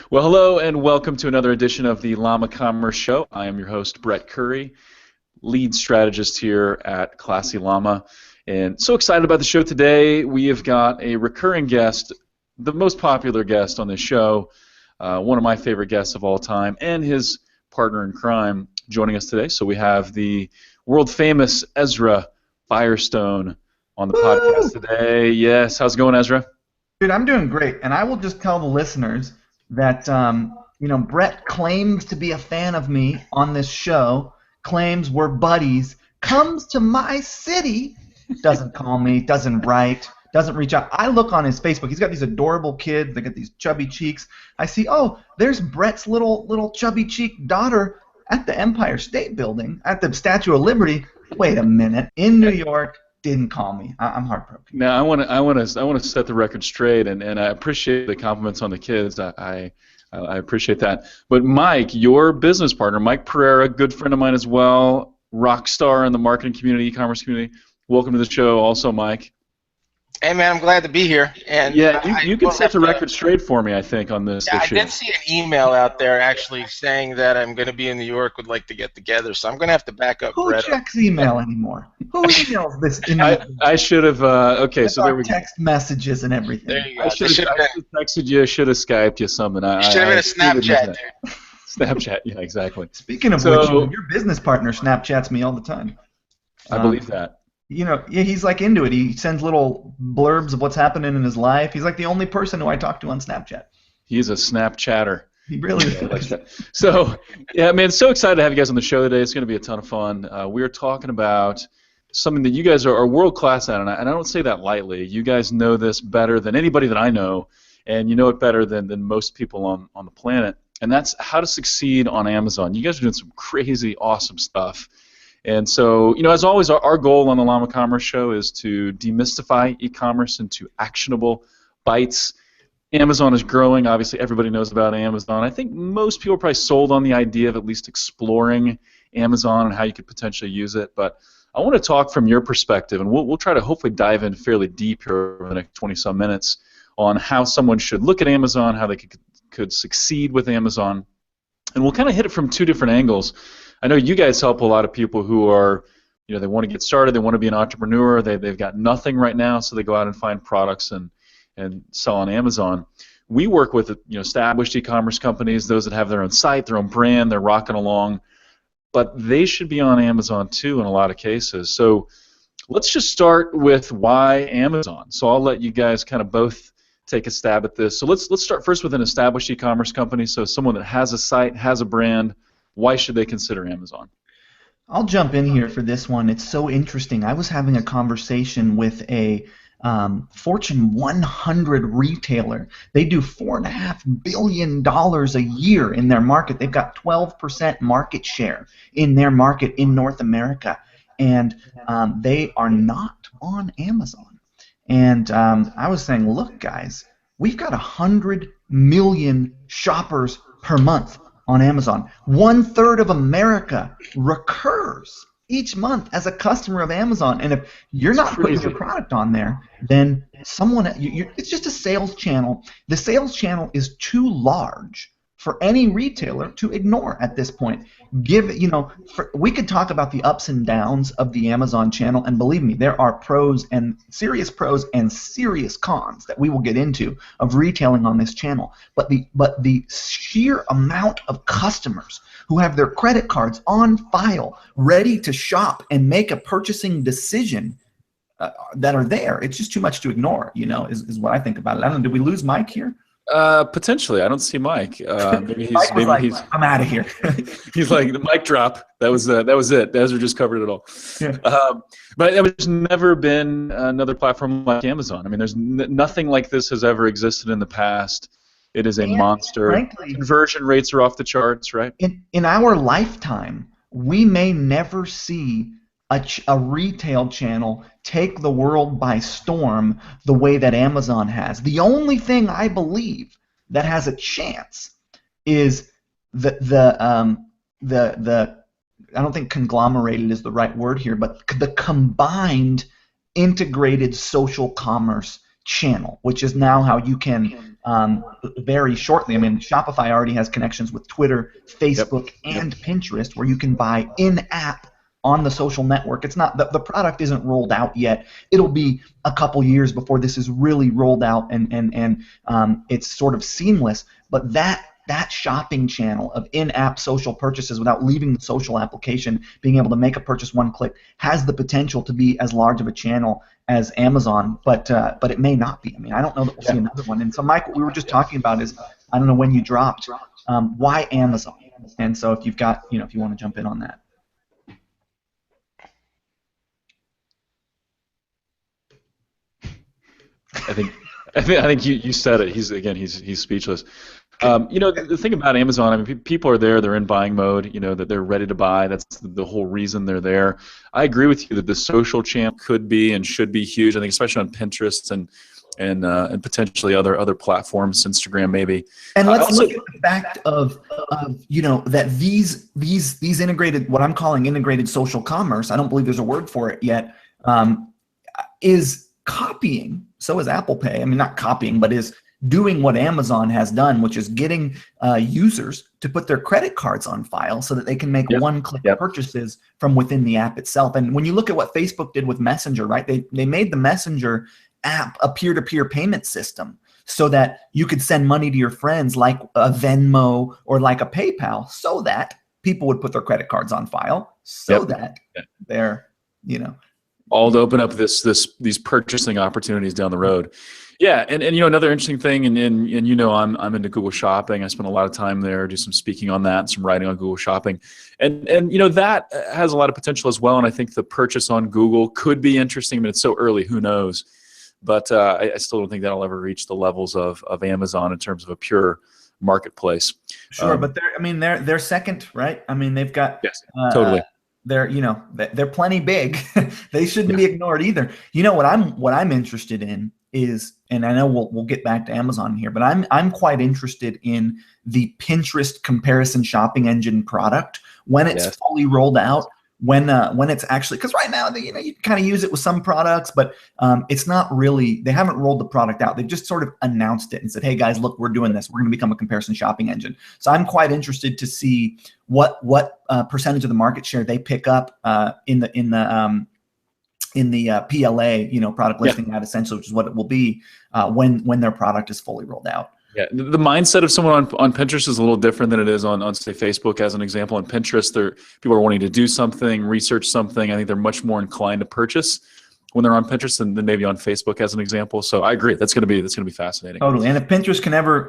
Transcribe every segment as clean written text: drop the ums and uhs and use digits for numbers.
Well, hello and welcome to another edition of the Llama Commerce Show. I am your host, Brett Curry, lead strategist here at Classy Llama. And so excited about the show today. We have got a recurring guest, the most popular guest on this show, one of my favorite guests of all time, and his partner in crime joining us today. So we have the world-famous Ezra Firestone on the podcast today. Yes, how's it going, Ezra? Dude, I'm doing great, and I will just tell the listeners that Brett claims to be a fan of me on this show, claims we're buddies, comes to my city, doesn't call me, doesn't write, doesn't reach out. I look on his Facebook. He's got these adorable kids. They got these chubby cheeks. I see, oh, there's Brett's little chubby cheek daughter at the Empire State Building, at the Statue of Liberty. Wait a minute, in New York. Didn't call me. I'm heartbroken. Now I want to set the record straight, and I appreciate the compliments on the kids. I appreciate that. But Mike, your business partner, Mike Pereira, good friend of mine as well, rock star in the marketing community, e-commerce community. Welcome to the show, also, Mike. Hey man, I'm glad to be here. And yeah, you can set the record straight for me, I think, on this issue. I did see an email out there actually saying that I'm going to be in New York, would like to get together, so I'm going to have to back up. Who checks email anymore? Who emails this? I should have. Okay, so there we go. Text messages and everything. There you go. I should have texted you. Should have Skyped you something. Should have been a Snapchat, dude. Snapchat, yeah, exactly. Speaking of which, your business partner Snapchats me all the time. I believe that. Yeah, he's like into it. He sends little blurbs of what's happening in his life. He's like the only person who I talk to on Snapchat. He's a Snapchatter. He really is. So, yeah, man, so excited to have you guys on the show today. It's going to be a ton of fun. We're talking about something that you guys are world-class at, and I don't say that lightly. You guys know this better than anybody that I know, and you know it better than most people on the planet, and that's how to succeed on Amazon. You guys are doing some crazy, awesome stuff. And so, as always, our goal on the Llama Commerce Show is to demystify e-commerce into actionable bites. Amazon is growing. Obviously, everybody knows about Amazon. I think most people are probably sold on the idea of at least exploring Amazon and how you could potentially use it. But I want to talk from your perspective, and we'll try to hopefully dive in fairly deep here over the next 20-some minutes on how someone should look at Amazon, how they could succeed with Amazon. And we'll kind of hit it from two different angles. I know you guys help a lot of people who are, they want to get started, they want to be an entrepreneur, they've got nothing right now, so they go out and find products and sell on Amazon. We work with established e-commerce companies, those that have their own site, their own brand, they're rocking along, but they should be on Amazon too in a lot of cases. So let's just start with why Amazon. So I'll let you guys kind of both take a stab at this. So let's start first with an established e-commerce company, so someone that has a site, has a brand. Why should they consider Amazon? I'll jump in here for this one. It's so interesting. I was having a conversation with a Fortune 100 retailer. They do $4.5 billion a year in their market. They've got 12% market share in their market in North America, and they are not on Amazon. And I was saying, look, guys, we've got 100 million shoppers per month on Amazon. 1/3 of America recurs each month as a customer of Amazon, and if you're not putting your product on there, then it's just a sales channel. The sales channel is too large for any retailer to ignore at this point. We could talk about the ups and downs of the Amazon channel, and believe me, there are serious pros and serious cons that we will get into of retailing on this channel. But the sheer amount of customers who have their credit cards on file, ready to shop and make a purchasing decision that are there, it's just too much to ignore. Is what I think about it. I don't know. Did we lose Mike here? Potentially. I don't see Mike. Maybe he's I'm out of here. He's like, the mic drop. That was it. Ezra just covered it all. Yeah. But there's never been another platform like Amazon. I mean, there's nothing like this has ever existed in the past. It is a monster. Frankly, conversion rates are off the charts, right? In our lifetime, we may never see a retail channel take the world by storm the way that Amazon has. The only thing I believe that has a chance is the I don't think conglomerated is the right word here, but the combined integrated social commerce channel, which is now how you can very shortly. I mean, Shopify already has connections with Twitter, Facebook, and Pinterest, where you can buy in-app on the social network. It's not the product isn't rolled out yet. It'll be a couple years before this is really rolled out and it's sort of seamless. But that shopping channel of in-app social purchases without leaving the social application, being able to make a purchase one click, has the potential to be as large of a channel as Amazon, but it may not be. I mean, I don't know that we'll see another one. And so, Mike, what we were just talking about is, I don't know when you dropped, why Amazon? And so, if you've got, if you want to jump in on that. I think you said it. He's speechless. The thing about Amazon, I mean, people are there, they're in buying mode, that they're ready to buy. That's the whole reason they're there. I agree with you that the social channel could be and should be huge. I think especially on Pinterest and potentially other platforms, Instagram maybe. And let's look at the fact of that these integrated, what I'm calling integrated social commerce, I don't believe there's a word for it yet, is copying. So is Apple Pay. I mean, not copying, but is doing what Amazon has done, which is getting users to put their credit cards on file so that they can make one-click purchases from within the app itself. And when you look at what Facebook did with Messenger, right? They made the Messenger app a peer-to-peer payment system so that you could send money to your friends like a Venmo or like a PayPal, so that people would put their credit cards on file, so that they're, all to open up these purchasing opportunities down the road. Yeah, and another interesting thing, and I'm into Google Shopping. I spend a lot of time there, do some speaking on that, and some writing on Google Shopping, and that has a lot of potential as well. And I think the purchase on Google could be interesting. I mean, it's so early, who knows? But I still don't think that'll ever reach the levels of Amazon in terms of a pure marketplace. Sure, but they're second, right? I mean, they've got totally. They're plenty big. They shouldn't be ignored either. What I'm interested in is, and I know we'll get back to Amazon here, but I'm quite interested in the Pinterest comparison shopping engine product when it's fully rolled out. When it's actually, because right now you can kind of use it with some products, but it's not really. They haven't rolled the product out. They've just sort of announced it and said, "Hey guys, look, we're doing this. We're going to become a comparison shopping engine." So I'm quite interested to see what percentage of the market share they pick up in the PLA, product listing ad essentially, which is what it will be when their product is fully rolled out. Yeah, the mindset of someone on Pinterest is a little different than it is on say Facebook, as an example. On Pinterest, people are wanting to do something, research something. I think they're much more inclined to purchase when they're on Pinterest than maybe on Facebook, as an example. So I agree. That's going to be fascinating. Totally. And if Pinterest can ever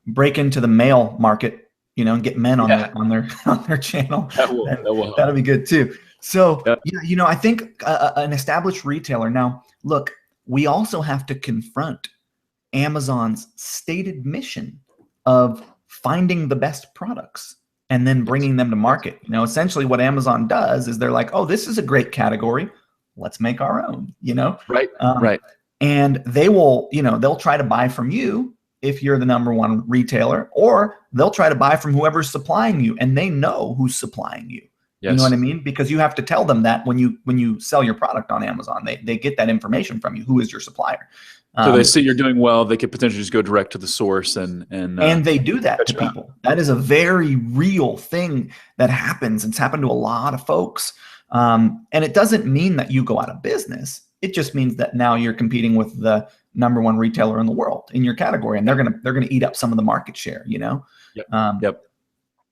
break into the male market, and get men on their channel, that'll be good too. So I think an established retailer. Now, look, we also have to confront Amazon's stated mission of finding the best products and then bringing them to market. Essentially what Amazon does is they're like, oh, this is a great category, let's make our own, Right. And they will, they'll try to buy from you if you're the number one retailer, or they'll try to buy from whoever's supplying you, and they know who's supplying you. Yes. You know what I mean? Because you have to tell them that when you sell your product on Amazon, they get that information from you. Who is your supplier? So they see you're doing well. They could potentially just go direct to the source and they do that to people. That is a very real thing that happens. It's happened to a lot of folks. And it doesn't mean that you go out of business. It just means that now you're competing with the number one retailer in the world in your category, and they're gonna eat up some of the market share.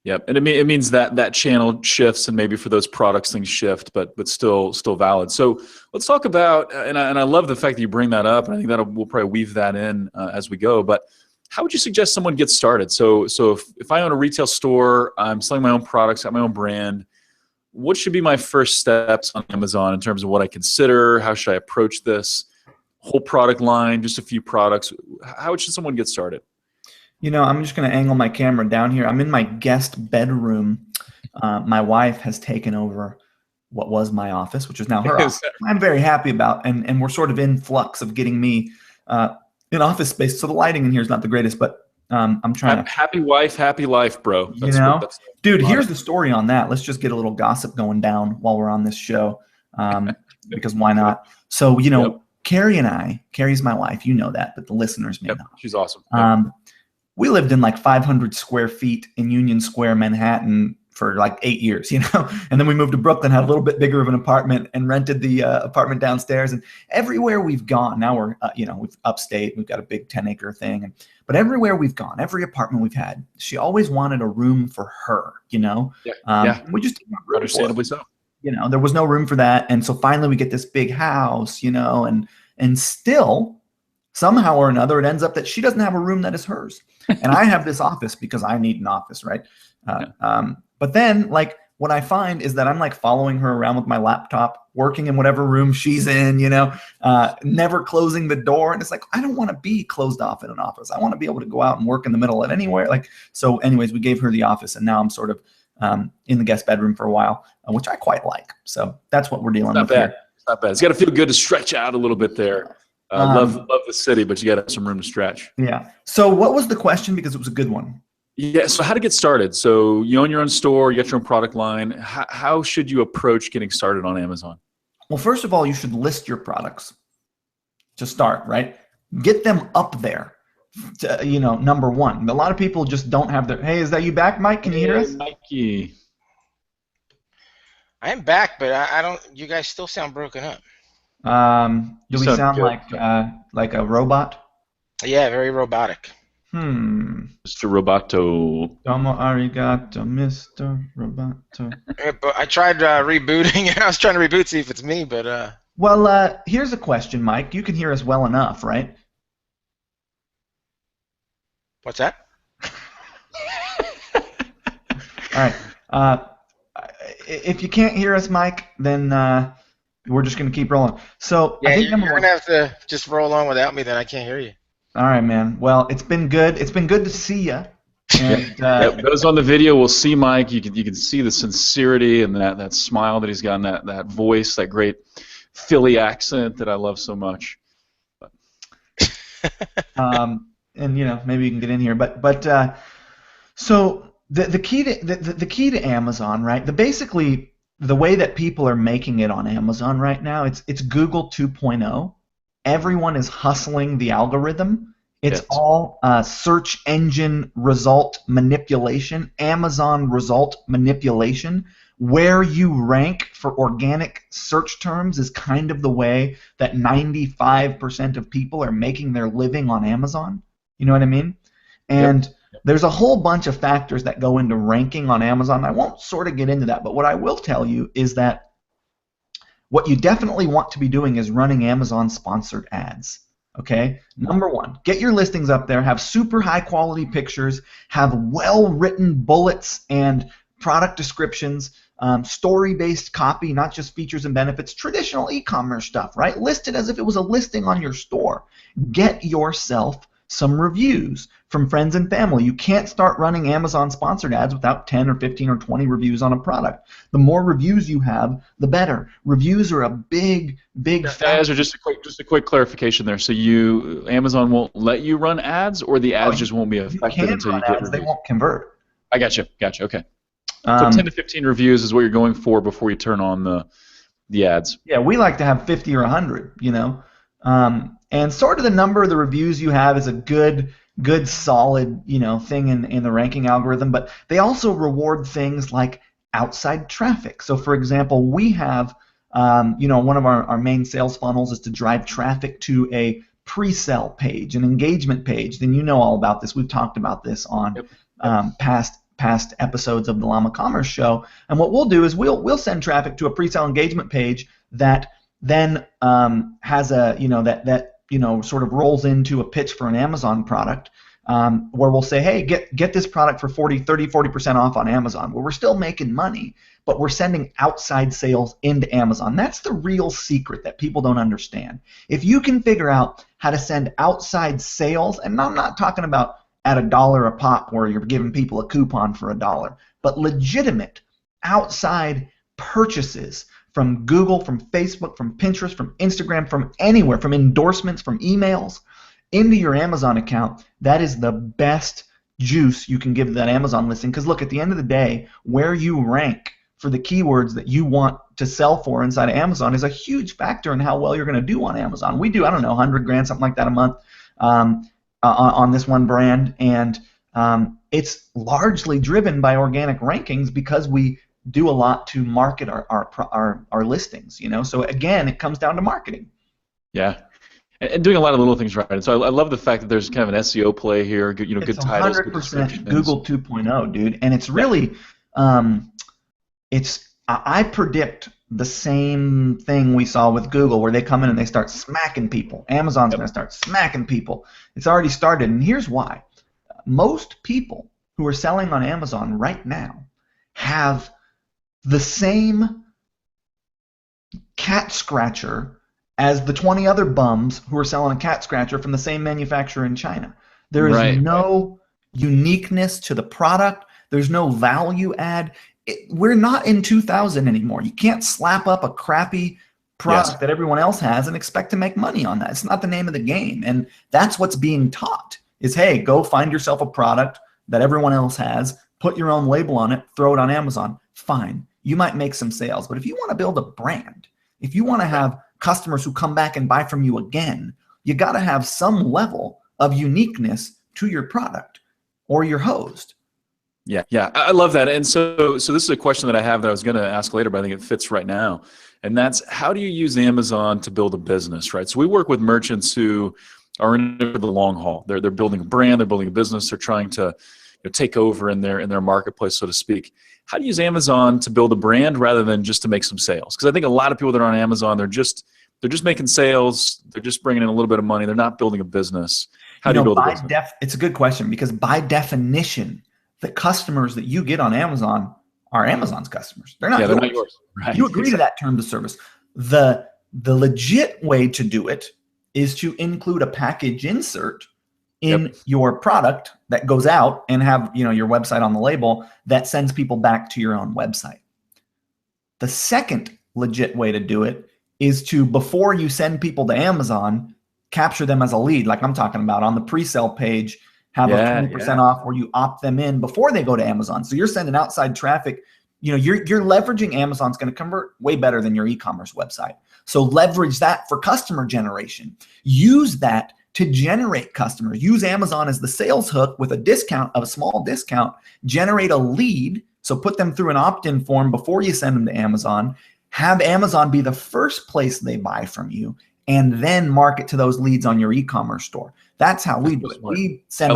Yep, and it means that channel shifts, and maybe for those products things shift, but still valid. So let's talk about, and I love the fact that you bring that up, and I think we'll probably weave that in as we go. But how would you suggest someone get started? So if I own a retail store, I'm selling my own products, got my own brand, what should be my first steps on Amazon in terms of what I consider? How should I approach this whole product line? Just a few products. How should someone get started? I'm just going to angle my camera down here. I'm in my guest bedroom. My wife has taken over what was my office, which is now her office. I'm very happy about, and we're sort of in flux of getting me in office space. So the lighting in here is not the greatest, but I'm trying to. Happy wife, happy life, bro. Dude, here's the story on that. Let's just get a little gossip going down while we're on this show, because why not? So, Carrie and I, Carrie's my wife, you know that, but the listeners may not. She's awesome. We lived in like 500 square feet in Union Square, Manhattan for like 8 years, you know? And then we moved to Brooklyn, had a little bit bigger of an apartment and rented the apartment downstairs. And everywhere we've gone, now we're, we've upstate, we've got a big 10-acre thing. But everywhere we've gone, every apartment we've had, she always wanted a room for her, you know? We just didn't have room. Understandably so. You know, there was no room for that. And so finally we get this big house, you know, and still somehow or another, it ends up that she doesn't have a room that is hers. And I have this office because I need an office, right? But then, like, what I find is that I'm like following her around with my laptop, working in whatever room she's in, you know, never closing the door. And it's like, I don't want to be closed off in an office. I want to be able to go out and work in the middle of anywhere. Like, so anyways, we gave her the office, and now I'm sort of in the guest bedroom for a while, which I quite like. So that's what we're dealing with here. It's not bad. It's got to feel good to stretch out a little bit there. Love the city, but you got to have some room to stretch. Yeah. So what was the question? Because it was a good one. Yeah. So how to get started? So you own your own store, you got your own product line. How should you approach getting started on Amazon? Well, first of all, you should list your products to start, right? Get them up there. You know, number one. A lot of people just don't have their. Hey, is that you back, Mike? Can you hear us? Mikey. I am back, but I don't. You guys still sound broken up. Do we sound like a robot? Yeah, very robotic. Mr. Roboto. Domo arigato, Mr. Roboto. But I tried rebooting, and I was trying to reboot, see if it's me, but. Well, here's a question, Mike. You can hear us well enough, right? What's that? All right. If you can't hear us, Mike, then we're just going to keep rolling. So yeah, I think you're going to have to just roll on without me, then I can't hear you. All right, man. Well, it's been good. It's been good to see you. And, those on the video will see Mike. You can see the sincerity and that smile that he's got, and that voice, that great Philly accent that I love so much. And you know, maybe you can get in here, but so the key to Amazon, right? Basically the way that people are making it on Amazon right now, it's Google 2.0. Everyone is hustling the algorithm. It's all search engine result manipulation, Amazon result manipulation. Where you rank for organic search terms is kind of the way that 95% of people are making their living on Amazon. You know what I mean? And there's a whole bunch of factors that go into ranking on Amazon. I won't sort of get into that, but what I will tell you is that what you definitely want to be doing is running Amazon sponsored ads. Okay? Number one, get your listings up there, have super high quality pictures, have well written bullets and product descriptions, story-based copy, not just features and benefits, traditional e-commerce stuff, right? List it as if it was a listing on your store. Get yourself some reviews from friends and family. You can't start running Amazon sponsored ads without 10 or 15 or 20 reviews on a product. The more reviews you have, the better. Reviews are a big factor. Just a quick clarification there. So Amazon won't let you run ads, or the ads just won't be effective until you get reviews? They won't convert. I gotcha. Okay. So 10 to 15 reviews is what you're going for before you turn on the ads. Yeah, we like to have 50 or 100, you know. And sort of the number of the reviews you have is a good solid, you know, thing in the ranking algorithm, but they also reward things like outside traffic. So for example, we have one of our main sales funnels is to drive traffic to a pre-sell page, an engagement page. Then you know all about this. We've talked about this on past episodes of the Llama Commerce Show. And what we'll do is we'll send traffic to a pre-sale engagement page that then has a sort of rolls into a pitch for an Amazon product, where we'll say, hey, get this product for 40% off on Amazon. Well, we're still making money, but we're sending outside sales into Amazon. That's the real secret that people don't understand. If you can figure out how to send outside sales, and I'm not talking about at $1 a pop where you're giving people a coupon for $1, but legitimate outside purchases from Google, from Facebook, from Pinterest, from Instagram, from anywhere, from endorsements, from emails, into your Amazon account, that is the best juice you can give that Amazon listing. Because look, at the end of the day, where you rank for the keywords that you want to sell for inside of Amazon is a huge factor in how well you're going to do on Amazon. We do, I don't know, 100 grand, something like that a month on this one brand, and it's largely driven by organic rankings because we do a lot to market our listings. So again, it comes down to marketing. Yeah. And doing a lot of little things right. And so I love the fact that there's kind of an SEO play here. Good, good titles, good descriptions. It's 100% Google 2.0, dude, and it's really, I predict the same thing we saw with Google, where they come in and they start smacking people. Amazon's going to start smacking people. It's already started, and here's why. Most people who are selling on Amazon right now have the same cat scratcher as the 20 other bums who are selling a cat scratcher from the same manufacturer in China. There is no uniqueness to the product. There's no value add. We're not in 2000 anymore. You can't slap up a crappy product that everyone else has and expect to make money on that. It's not the name of the game. And that's what's being taught is, hey, go find yourself a product that everyone else has, put your own label on it, throw it on Amazon. Fine. You might make some sales. But if you want to build a brand, if you want to have customers who come back and buy from you again, you got to have some level of uniqueness to your product or your host. Yeah, I love that. And so this is a question that I have that I was going to ask later, but I think it fits right now. And that's, how do you use Amazon to build a business, right? So we work with merchants who are in it for the long haul. They're building a brand, they're building a business, they're trying to take over in their marketplace, so to speak. How do you use Amazon to build a brand rather than just to make some sales? Because I think a lot of people that are on Amazon, they're just making sales, they're just bringing in a little bit of money, they're not building a business. How do you build a business? It's a good question, because by definition, the customers that you get on Amazon are Amazon's customers. They're not yours. They're not yours. Right. You agree to that terms of service. The legit way to do it is to include a package insert in your product that goes out and have your website on the label that sends people back to your own website. The second legit way to do it is to, before you send people to Amazon, capture them as a lead, like I'm talking about on the pre-sale page. Have a 20% off where you opt them in before they go to Amazon. So you're sending outside traffic. You're leveraging Amazon's going to convert way better than your e-commerce website. So leverage that for customer generation. Use that to generate customers. Use Amazon as the sales hook with a discount, of a small discount. Generate a lead. So put them through an opt-in form before you send them to Amazon. Have Amazon be the first place they buy from you, and then market to those leads on your e-commerce store. That's how we do it. We send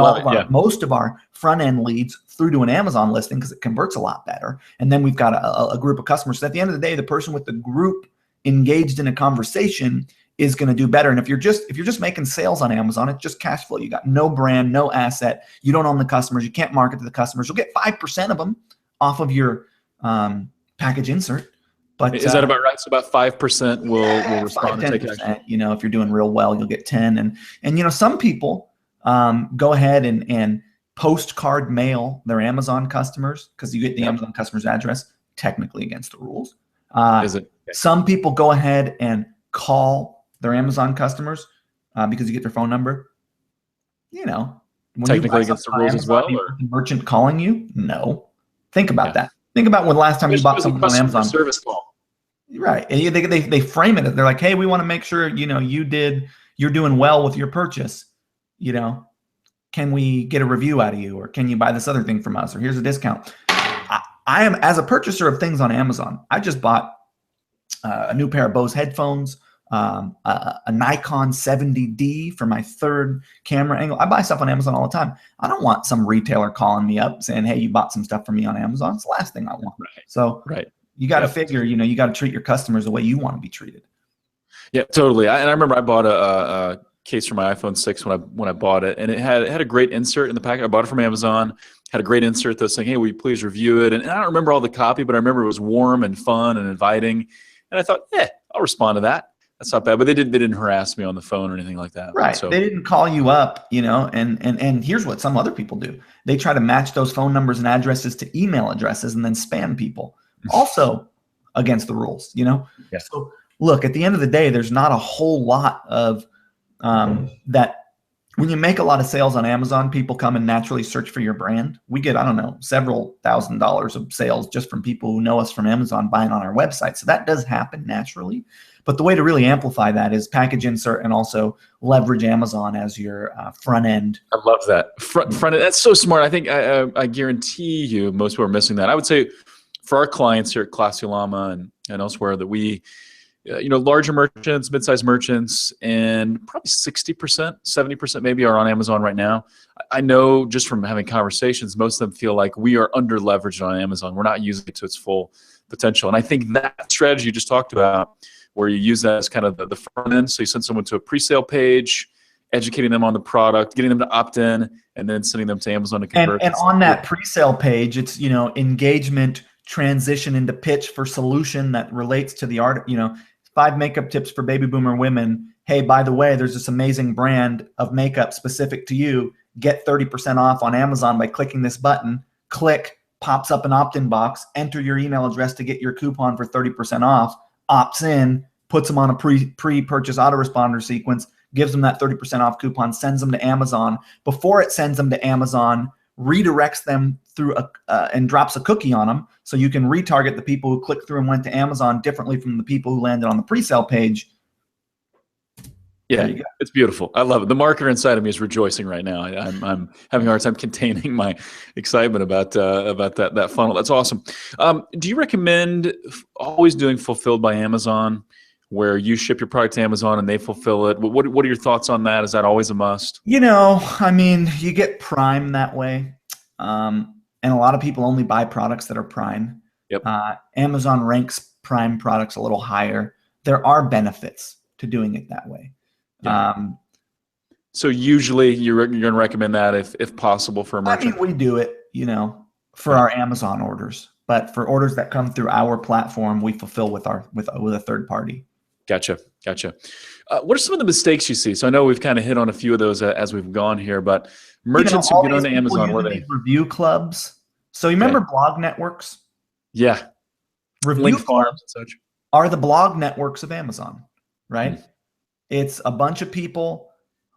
most of our front-end leads through to an Amazon listing because it converts a lot better. And then we've got a group of customers. So at the end of the day, the person with the group engaged in a conversation is going to do better. And if you're just making sales on Amazon, it's just cash flow. You got no brand, no asset. You don't own the customers. You can't market to the customers. You'll get 5% of them off of your package insert. But is that about right? So about 5% will respond and take action. If you're doing real well, you'll get 10. And some people go ahead and postcard mail their Amazon customers, because you get the Amazon customer's address, technically against the rules. Is it? Okay. Some people go ahead and call their Amazon customers because you get their phone number. Technically against the rules as well? Or? The merchant calling you? No. Think about that. Think about when the last time you bought something on Amazon. Service call. Right. And they frame it. They're like, hey, we want to make sure, you're doing well with your purchase. Can we get a review out of you? Or can you buy this other thing from us? Or here's a discount. I am, as a purchaser of things on Amazon, I just bought a new pair of Bose headphones, a Nikon 70D for my third camera angle. I buy stuff on Amazon all the time. I don't want some retailer calling me up saying, hey, you bought some stuff from me on Amazon. It's the last thing I want. Right. So you got to figure, you got to treat your customers the way you want to be treated. Yeah, totally. And I remember I bought a case for my iPhone 6 when I bought it, and it had a great insert in the packet. I bought it from Amazon. Had a great insert that's saying, hey, will you please review it? And I don't remember all the copy, but I remember it was warm and fun and inviting. And I thought, I'll respond to that. That's not bad. But they didn't harass me on the phone or anything like that. Right. So they didn't call you up, and here's what some other people do. They try to match those phone numbers and addresses to email addresses and then spam people. Also against the rules, Yeah. So look, at the end of the day, there's not a whole lot of that when you make a lot of sales on Amazon, people come and naturally search for your brand. We get, I don't know, several $1,000s of sales just from people who know us from Amazon buying on our website. So that does happen naturally. But the way to really amplify that is package insert and also leverage Amazon as your front end. I love that. Front end. That's so smart. I think I guarantee you most people are missing that. I would say for our clients here at Classy Llama and elsewhere that we, larger merchants, mid-sized merchants, and probably 60%, 70% maybe are on Amazon right now. I know just from having conversations, most of them feel like we are under leveraged on Amazon. We're not using it to its full potential. And I think that strategy you just talked about, where you use that as kind of the front end, so you send someone to a pre-sale page, educating them on the product, getting them to opt in, and then sending them to Amazon to convert. And on that pre-sale page, it's, engagement, transition into pitch for solution that relates to the art, 5 makeup tips for baby boomer women. Hey, by the way, there's this amazing brand of makeup specific to you. Get 30% off on Amazon by clicking this button. Click, pops up an opt-in box. Enter your email address to get your coupon for 30% off. Opts in, puts them on a pre-purchase autoresponder sequence, gives them that 30% off coupon, sends them to Amazon. Before it sends them to Amazon, redirects them through and drops a cookie on them, so you can retarget the people who clicked through and went to Amazon differently from the people who landed on the pre-sale page. Yeah, it's beautiful. I love it. The marketer inside of me is rejoicing right now. I'm having a hard time containing my excitement about that funnel. That's awesome. Do you recommend always doing fulfilled by Amazon, where you ship your product to Amazon and they fulfill it? What are your thoughts on that? Is that always a must? You get Prime that way. And a lot of people only buy products that are Prime. Yep. Amazon ranks Prime products a little higher. There are benefits to doing it that way. Yeah. So usually you're going to recommend that if possible for a merchant? We do it, for our Amazon orders. But for orders that come through our platform, we fulfill with a third party. Gotcha. What are some of the mistakes you see? So I know we've kind of hit on a few of those as we've gone here, but merchants who get onto Amazon, what are they? Review clubs. So you remember blog networks? Yeah. Review farms and such are the blog networks of Amazon, right? It's a bunch of people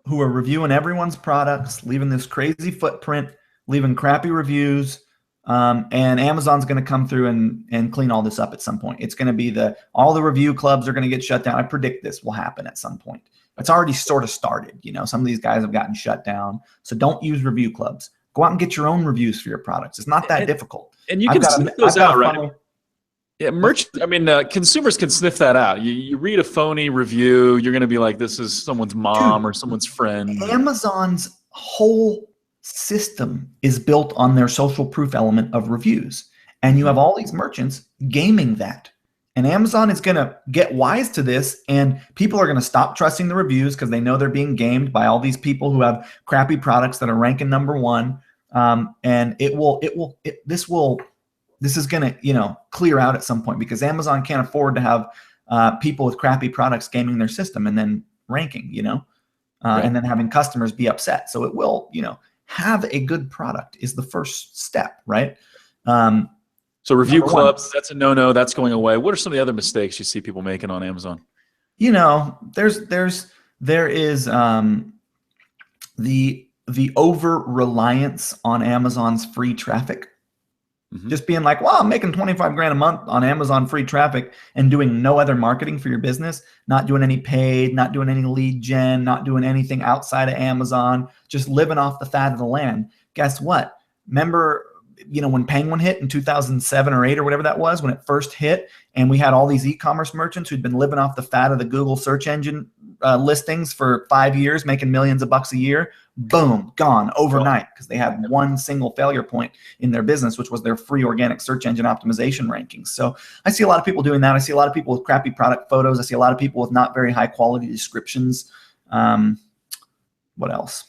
who are reviewing everyone's products, leaving this crazy footprint, leaving crappy reviews. And Amazon's going to come through and clean all this up at some point. It's going to be all the review clubs are going to get shut down. I predict this will happen at some point. It's already sort of started. Some of these guys have gotten shut down. So don't use review clubs. Go out and get your own reviews for your products. It's not that difficult. And you can sniff those out, right? Yeah, consumers can sniff that out. You read a phony review, you're going to be like, this is someone's mom or someone's friend. Amazon's whole system is built on their social proof element of reviews. And you have all these merchants gaming that. And Amazon is going to get wise to this, and people are going to stop trusting the reviews because they know they're being gamed by all these people who have crappy products that are ranking #1. And this is going to, clear out at some point, because Amazon can't afford to have people with crappy products gaming their system and then ranking, Right. and then having customers be upset. So it will, have a good product is the first step, right? So review clubs, that's a no-no. That's going away. What are some of the other mistakes you see people making on Amazon? There is the over-reliance on Amazon's free traffic. Just being like, well, I'm making $25,000 a month on Amazon free traffic and doing no other marketing for your business, not doing any paid, not doing any lead gen, not doing anything outside of Amazon, just living off the fat of the land. Guess what? Remember, when Penguin hit in 2007 or 8 or whatever that was, when it first hit, and we had all these e-commerce merchants who'd been living off the fat of the Google search engine listings for 5 years, making millions of bucks a year. Boom, gone overnight, because they had one single failure point in their business, which was their free organic search engine optimization rankings. So I see a lot of people doing that. I see a lot of people with crappy product photos. I see a lot of people with not very high quality descriptions. What else?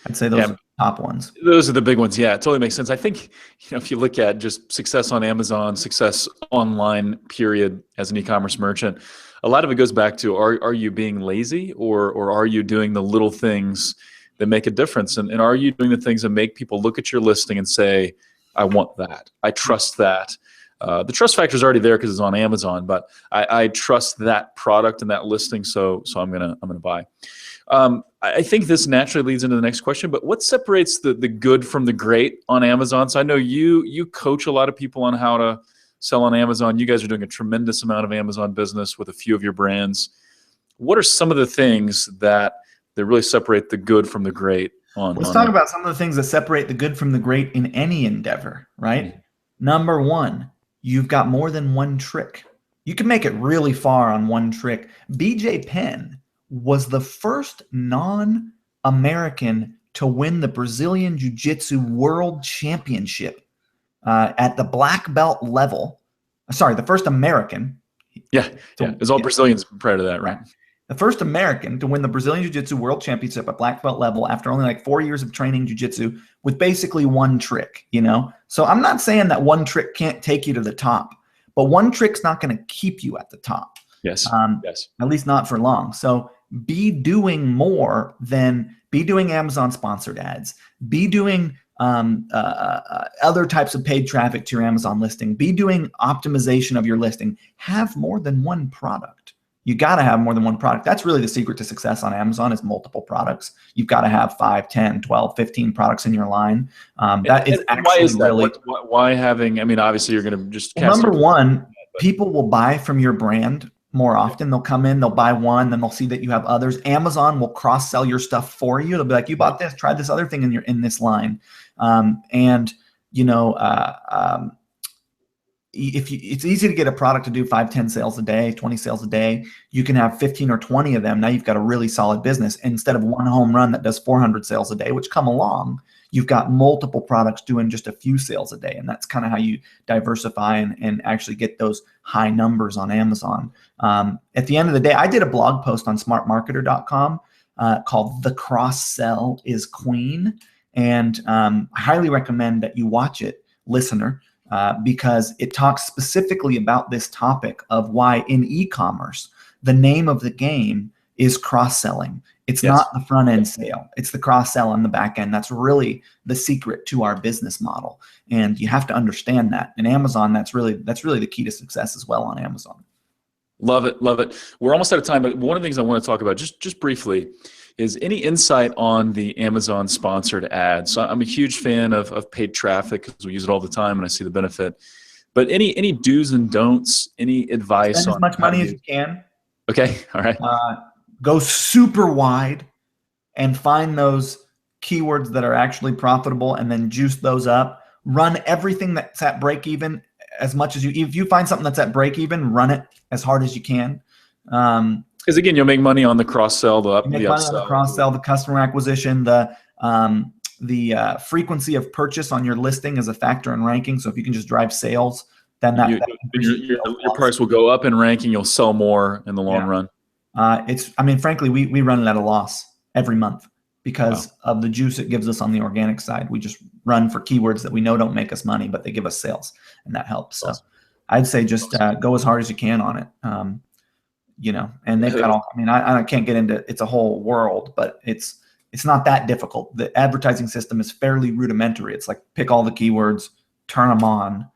I'd say those are the top ones. Those are the big ones. Yeah, it totally makes sense. I think if you look at just success on Amazon, success online, period, as an e-commerce merchant, a lot of it goes back to are you being lazy, or are you doing the little things that make a difference? And are you doing the things that make people look at your listing and say, I want that, I trust that? the trust factor is already there because it's on Amazon, but I trust that product and that listing, so I'm gonna buy. I think this naturally leads into the next question, but what separates the good from the great on Amazon? So I know you coach a lot of people on how to sell on Amazon. You guys are doing a tremendous amount of Amazon business with a few of your brands. What are some of the things that really separate the good from the great on? Let's talk about some of the things that separate the good from the great in any endeavor, right? Mm-hmm. Number one, you've got more than one trick. You can make it really far on one trick. BJ Penn was the first non-American to win the Brazilian Jiu-Jitsu World Championship at the black belt level. Sorry, the first American. Yeah. It was all Brazilians prior to that, right? The first American to win the Brazilian Jiu-Jitsu World Championship at black belt level after only like 4 years of training Jiu-Jitsu with basically one trick, you know? So I'm not saying that one trick can't take you to the top, but one trick's not going to keep you at the top. Yes. Yes. At least not for long. So be doing more than be doing Amazon sponsored ads, be doing other types of paid traffic to your Amazon listing, be doing optimization of your listing, have more than one product. You got to have more than one product. That's really the secret to success on Amazon is multiple products. You've got to have 5, 10, 12, 15 products in your line. That is actually why is that? really... Why having, I mean, obviously you're going to just... Well, number one, people will buy from your brand more often. They'll come in, they'll buy one, then they'll see that you have others. Amazon will cross-sell your stuff for you. They'll be like, you bought this, try this other thing in this line. It's easy to get a product to do 5, 10 sales a day, 20 sales a day. You can have 15 or 20 of them. Now you've got a really solid business. Instead of one home run that does 400 sales a day, which come along, you've got multiple products doing just a few sales a day. And that's kind of how you diversify and actually get those high numbers on Amazon. At the end of the day, I did a blog post on smartmarketer.com called "The Cross Sell is Queen." And I highly recommend that you watch it, listener, because it talks specifically about this topic of why in e-commerce, the name of the game is cross-selling. It's not the front end sale. It's the cross-sell on the back end. That's really the secret to our business model. And you have to understand that. And Amazon, that's really the key to success as well on Amazon. Love it. Love it. We're almost out of time, but one of the things I want to talk about just briefly is any insight on the Amazon sponsored ads. So I'm a huge fan of paid traffic because we use it all the time and I see the benefit. But any do's and don'ts, any advice? Spend as much money as you can. Okay. All right. Go super wide and find those keywords that are actually profitable and then juice those up. Run everything that's at break even as much as if you find something that's at break even, run it as hard as you can. Because again, you'll make money on the cross sell, the upsell, the cross sell, the customer acquisition, the frequency of purchase on your listing is a factor in ranking. So if you can just drive sales, then your price will go up in ranking. You'll sell more in the long run. Frankly, we run it at a loss every month because of the juice it gives us on the organic side. We just run for keywords that we know don't make us money, but they give us sales, and that helps. Awesome. So I'd say just go as hard as you can on it. And they've got all, I can't get into, it's a whole world, but it's not that difficult. The advertising system is fairly rudimentary. It's like pick all the keywords, turn them on,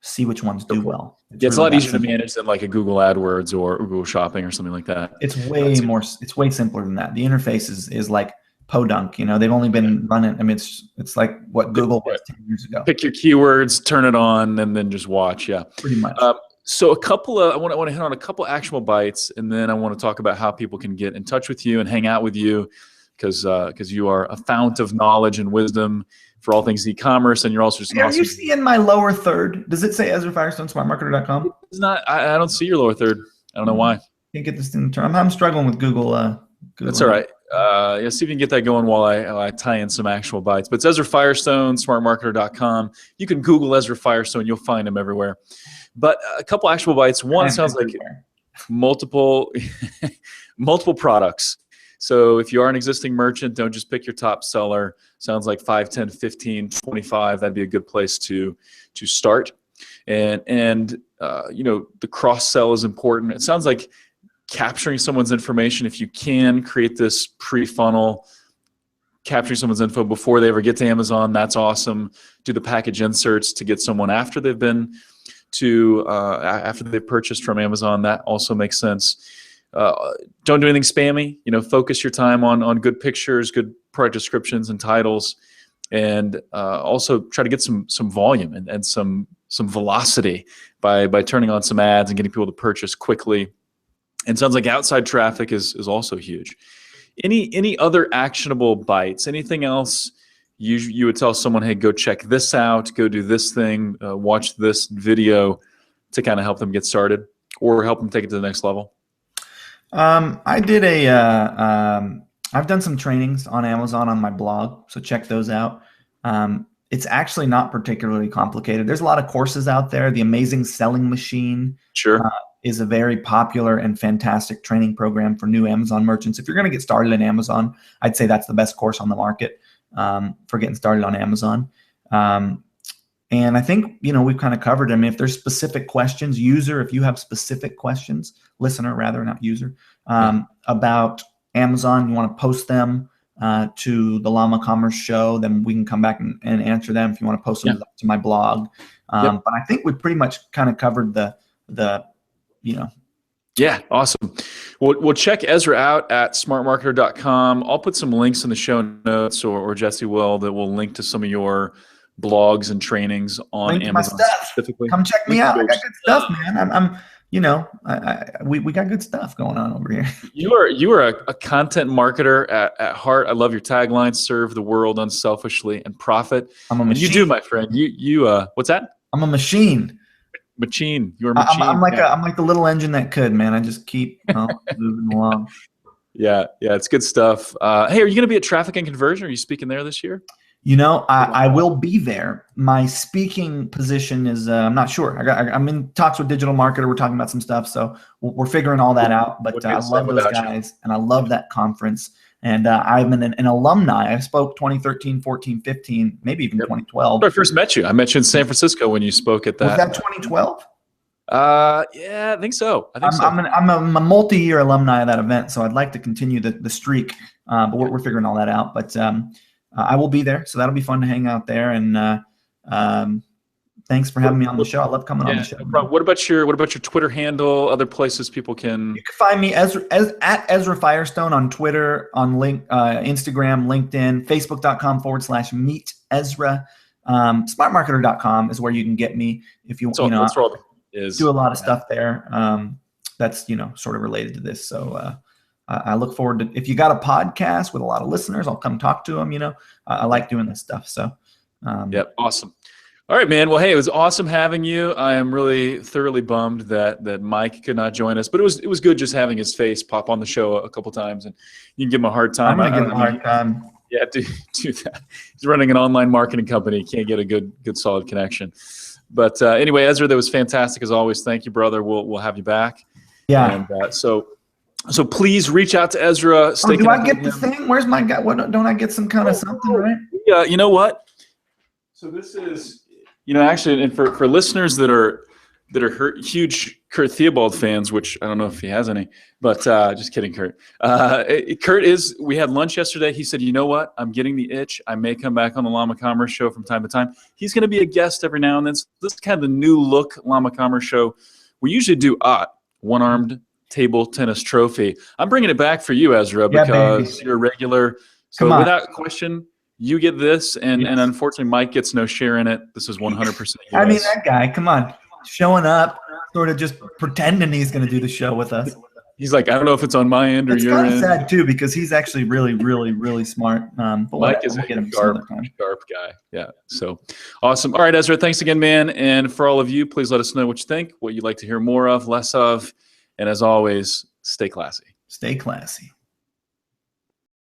see which ones do well. It's a lot easier to manage than like a Google AdWords or Google Shopping or something like that. It's way simpler than that. The interface is like podunk, they've only been running. It's like what Google was 10 years ago. Pick your keywords, turn it on, and then just watch. Yeah. Pretty much. So I want to hit on a couple actionable bites, and then I want to talk about how people can get in touch with you and hang out with you, because you are a fount of knowledge and wisdom for all things e-commerce, and you're also just Are you seeing my lower third? Does it say Ezra Firestone, smartmarketer.com? It's not. I don't see your lower third. I don't know why. Can't get this thing to turn. I'm struggling with Google. That's all right. See if you can get that going while I tie in some actual bites. But it's Ezra Firestone, smartmarketer.com. You can Google Ezra Firestone. You'll find him everywhere. But a couple actual bites. One sounds like multiple products. So if you are an existing merchant, don't just pick your top seller. Sounds like 5, 10, 15, 25. That'd be a good place to start. And the cross sell is important. It sounds like capturing someone's information, if you can create this pre-funnel, capturing someone's info before they ever get to Amazon, that's awesome. Do the package inserts to get someone after they've been to after they've purchased from Amazon. That also makes sense. Don't do anything spammy. Focus your time on good pictures, good product descriptions and titles, and also try to get some volume and some velocity by turning on some ads and getting people to purchase quickly. And sounds like outside traffic is also huge. Any other actionable bites? Anything else you would tell someone, hey, go check this out, go do this thing, watch this video to kind of help them get started or help them take it to the next level? I've done some trainings on Amazon on my blog, so check those out. It's actually not particularly complicated. There's a lot of courses out there. The Amazing Selling Machine is a very popular and fantastic training program for new Amazon merchants. If you're going to get started in Amazon, I'd say that's the best course on the market for getting started on Amazon. And I think, we've kind of covered them. If there's specific questions, if you have specific questions, listener rather, not user, about Amazon, you want to post them to the Llama Commerce Show, then we can come back and answer them. If you want to post them to my blog. But I think we pretty much kind of covered the. Yeah, awesome. We'll check Ezra out at smartmarketer.com. I'll put some links in the show notes, or Jesse will, that will link to some of your blogs and trainings on Amazon specifically. Come check me out. I got good stuff, man. We got good stuff going on over here. You are a content marketer at heart. I love your tagline: "Serve the world unselfishly and profit." I'm a machine. And you do, my friend. You what's that? I'm a machine. Machine. You're a machine. I'm like the little engine that could, man. I just keep moving along. Yeah, it's good stuff. Hey, are you going to be at Traffic and Conversion? Are you speaking there this year? I will be there. My speaking position is I'm not sure. I'm in talks with Digital Marketer. We're talking about some stuff, so we're figuring all that out. But I love those guys, and I love that conference. And I'm an alumni. I spoke 2013, 14, 15, maybe even 2012. I first met you. I met you in San Francisco when you spoke at that. Was that 2012? Yeah, I think so. I'm a multi-year alumni of that event, so I'd like to continue the streak. But we're figuring all that out. But I will be there, so that'll be fun to hang out there. And thanks for having me on the show. I love coming on the show. No, what about your Twitter handle? Other places people can. You can find me at Ezra Firestone on Twitter, on Instagram, LinkedIn, Facebook.com/meet Ezra. Smartmarketer.com is where you can get me if you do a lot of stuff there. That's sort of related to this. So I look forward to, if you got a podcast with a lot of listeners, I'll come talk to them. I like doing this stuff. So awesome. All right, man. Well, hey, it was awesome having you. I am really thoroughly bummed that Mike could not join us, but it was good just having his face pop on the show a couple times, and you can give him a hard time. I'm gonna give him a hard time. Yeah, do that. He's running an online marketing company. He can't get a good solid connection. But anyway, Ezra, that was fantastic as always. Thank you, brother. We'll have you back. Yeah. And so please reach out to Ezra. Do I get the thing? Where's my guy? What, don't I get some kind of something, right? Yeah. You know what? So this is, actually, and for listeners that are huge Kurt Theobald fans, which I don't know if he has any, but just kidding, Kurt. We had lunch yesterday. He said, you know what? I'm getting the itch. I may come back on the Llama Commerce Show from time to time. He's going to be a guest every now and then. So this is kind of the new look Llama Commerce Show. We usually do one-armed table tennis trophy. I'm bringing it back for you, Ezra, because you're a regular. So without question, you get this, and unfortunately, Mike gets no share in it. This is 100% yours. I mean, that guy, come on, showing up, sort of just pretending he's going to do the show with us. He's like, I don't know if it's on my end or your end. It's kind of sad, too, because he's actually really, really, really smart. But Mike is a sharp guy. Yeah, so awesome. All right, Ezra, thanks again, man. And for all of you, please let us know what you think, what you'd like to hear more of, less of. And as always, stay classy. Stay classy.